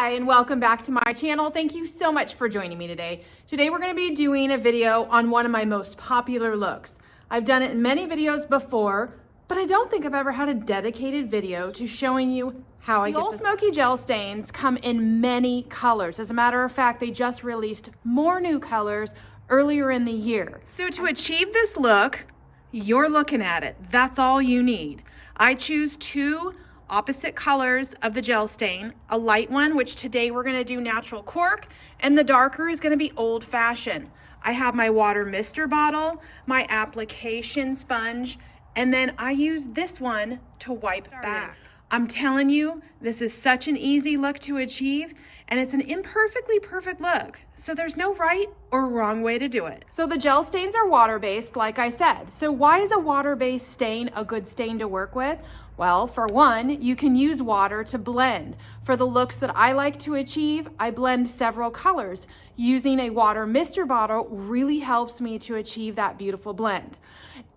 Hi, and welcome back to my channel. Thank you so much for joining me today. Today we're going to be doing a video on one of my most popular looks. I've done it in many videos before, but I don't think I've ever had a dedicated video to showing you how I get this. The Smokey gel stains come in many colors. As a matter of fact, they just released more new colors earlier in the year. So to achieve this look, you're looking at it. That's all you need. I choose two opposite colors of the gel stain, a light one, which today we're going to do natural cork, and the darker is going to be old fashioned. I have my water mister bottle, my application sponge, and then I use this one to wipe back. I'm telling you, this is such an easy look to achieve, and it's an imperfectly perfect look. So there's no right or wrong way to do it. So the gel stains are water-based, like I said. So why is a water-based stain a good stain to work with? Well, for one, you can use water to blend. For the looks that I like to achieve, I blend several colors. Using a water mister bottle really helps me to achieve that beautiful blend.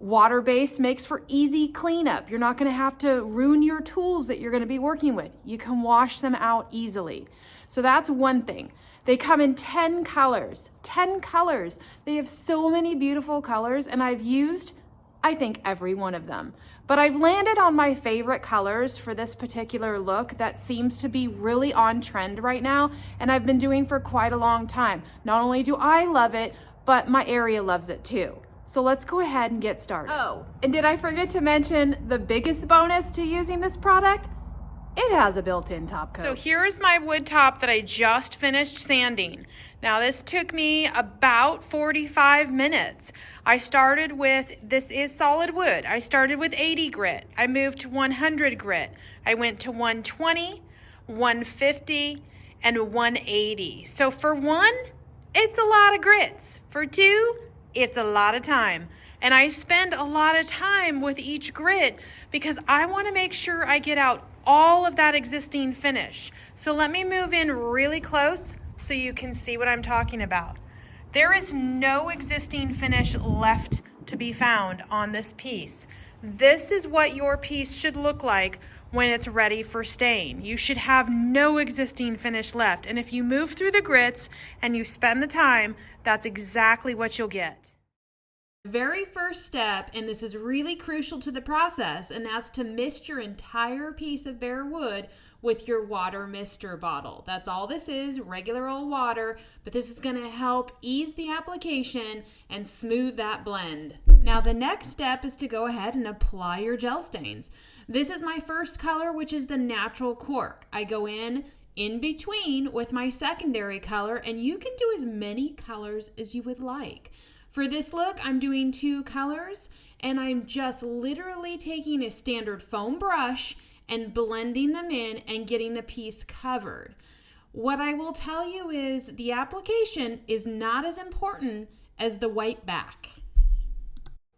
Water-based makes for easy cleanup. You're not going to have to ruin your tools that you're going to be working with. You can wash them out easily. So that's one thing. They come in 10 colors. 10 colors. They have so many beautiful colors, and I've used, I think, every one of them. But I've landed on my favorite colors for this particular look that seems to be really on trend right now, and I've been doing for quite a long time. Not only do I love it, but my area loves it too. So let's go ahead and get started. Oh, and did I forget to mention the biggest bonus to using this product? It has a built-in top coat. So here's my wood top that I just finished sanding. Now this took me about 45 minutes. I started with, this is solid wood. I started with 80 grit. I moved to 100 grit. I went to 120, 150, and 180. So for one, it's a lot of grits. For two, it's a lot of time. And I spend a lot of time with each grit because I want to make sure I get out all of that existing finish. So let me move in really close so you can see what I'm talking about. There is no existing finish left to be found on this piece. This is what your piece should look like when it's ready for stain. You should have no existing finish left. And if you move through the grits and you spend the time, that's exactly what you'll get. The very first step, and this is really crucial to the process, and that's to mist your entire piece of bare wood with your water mister bottle. That's all this is, regular old water, but this is going to help ease the application and smooth that blend. Now the next step is to go ahead and apply your gel stains. This is my first color, which is the natural cork. I go in between with my secondary color, and you can do as many colors as you would like. For this look, I'm doing two colors, and I'm just literally taking a standard foam brush and blending them in and getting the piece covered. What I will tell you is the application is not as important as the wipe back.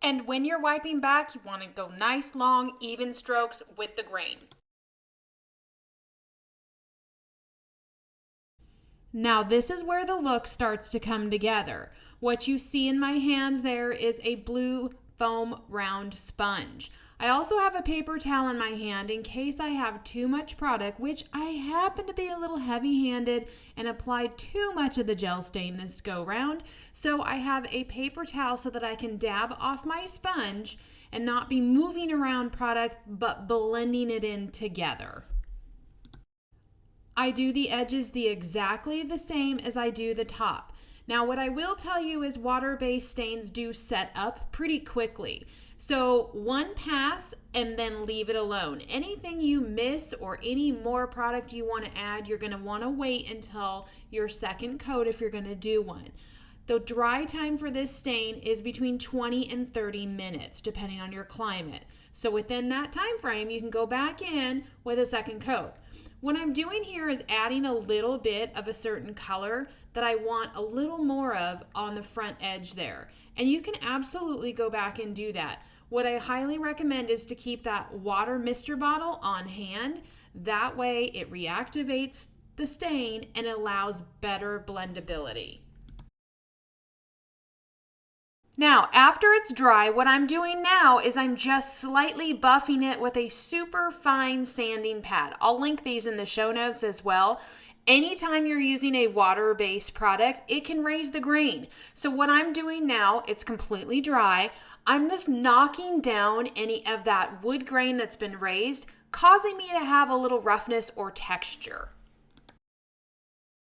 And when you're wiping back, you want to go nice, long, even strokes with the grain. Now this is where the look starts to come together. What you see in my hand there is a blue foam round sponge. I also have a paper towel in my hand in case I have too much product, which I happen to be a little heavy-handed and applied too much of the gel stain this go round. So I have a paper towel so that I can dab off my sponge and not be moving around product but blending it in together. I do the edges exactly the same as I do the top. Now what I will tell you is water-based stains do set up pretty quickly. So one pass and then leave it alone. Anything you miss or any more product you want to add, you're going to want to wait until your second coat if you're going to do one. The dry time for this stain is between 20 and 30 minutes depending on your climate. So within that time frame, you can go back in with a second coat. What I'm doing here is adding a little bit of a certain color that I want a little more of on the front edge there. And you can absolutely go back and do that. What I highly recommend is to keep that water mister bottle on hand. That way it reactivates the stain and allows better blendability. Now, after it's dry, what I'm doing now is I'm just slightly buffing it with a super fine sanding pad. I'll link these in the show notes as well. Anytime you're using a water-based product, it can raise the grain. So what I'm doing now, it's completely dry. I'm just knocking down any of that wood grain that's been raised, causing me to have a little roughness or texture.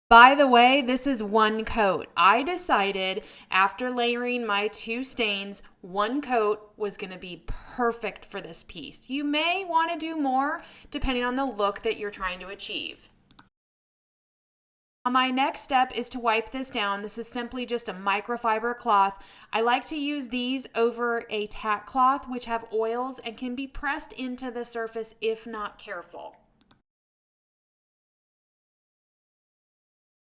By the way, this is one coat. I decided after layering my 2 stains, one coat was going to be perfect for this piece. You may want to do more depending on the look that you're trying to achieve. My next step is to wipe this down. This is simply just a microfiber cloth. I like to use these over a tack cloth, which have oils and can be pressed into the surface if not careful.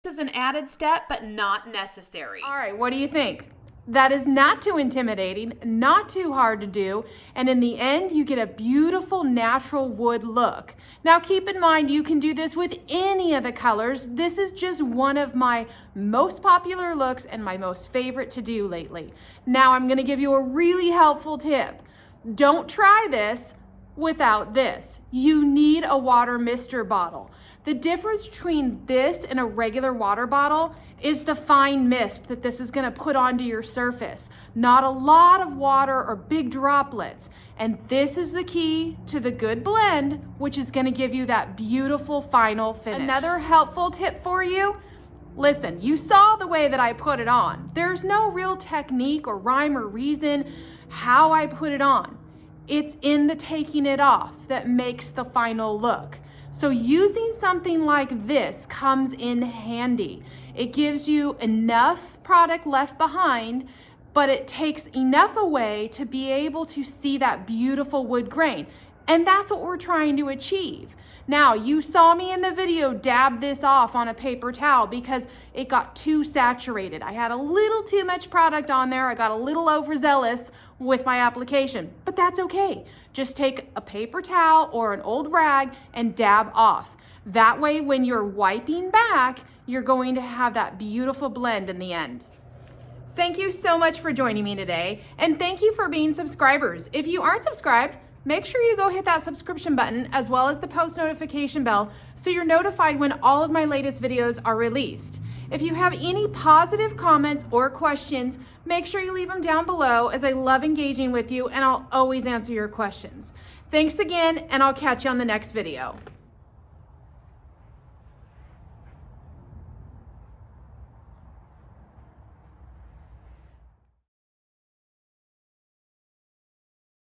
This is an added step, but not necessary. All right, what do you think? That is not too intimidating, not too hard to do, and in the end, you get a beautiful natural wood look. Now keep in mind, you can do this with any of the colors. This is just one of my most popular looks and my most favorite to do lately. Now I'm gonna give you a really helpful tip. Don't try this without this. You need a water mister bottle. The difference between this and a regular water bottle is the fine mist that this is going to put onto your surface. Not a lot of water or big droplets. And this is the key to the good blend, which is going to give you that beautiful final finish. Another helpful tip for you, listen, you saw the way that I put it on. There's no real technique or rhyme or reason how I put it on. It's in the taking it off that makes the final look. So using something like this comes in handy. It gives you enough product left behind, but it takes enough away to be able to see that beautiful wood grain. And that's what we're trying to achieve. Now, you saw me in the video dab this off on a paper towel because it got too saturated. I had a little too much product on there. I got a little overzealous with my application, but that's okay. Just take a paper towel or an old rag and dab off. That way, when you're wiping back, you're going to have that beautiful blend in the end. Thank you so much for joining me today, and thank you for being subscribers. If you aren't subscribed, make sure you go hit that subscription button as well as the post notification bell so you're notified when all of my latest videos are released. If you have any positive comments or questions, make sure you leave them down below as I love engaging with you and I'll always answer your questions. Thanks again, and I'll catch you on the next video.